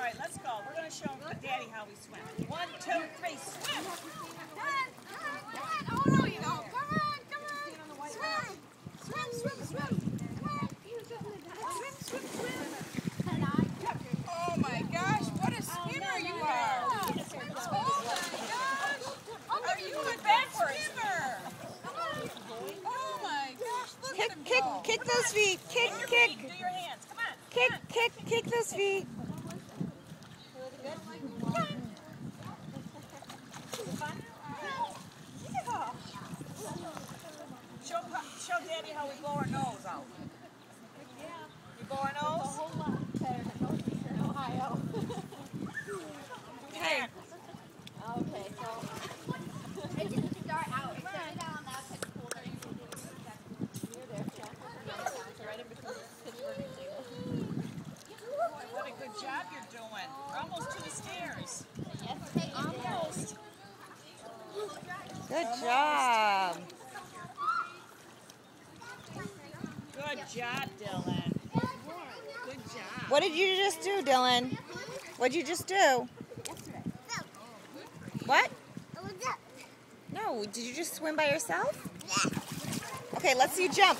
right, let's go. We're going to show Daddy how we swim. 1, 2, 3, swim! Oh, no, you don't. Come on, come on. Swim. Swim, swim, swim. Come on. Swim, swim, swim. Oh, my gosh. What a swimmer you are. Oh, my gosh. Are you a bad swimmer? Oh, my gosh. Look at him go. Kick those feet. Kick. Do your hands. Come on. Kick those feet. Show Daddy how we blow our nose out. You blow our nose? A whole lot better than most people in Ohio. Okay. Okay, so it didn't start out. It started out on that side of the pool. Near there, yeah. So right in between Pittsburgh and St. Boy, what a good job you're doing. We're almost to the stairs. Yes, Almost. Good job. Good job, Dylan. Good job. What did you just do, Dylan? What did you just do? What? No, did you just swim by yourself? Okay, let's see you jump.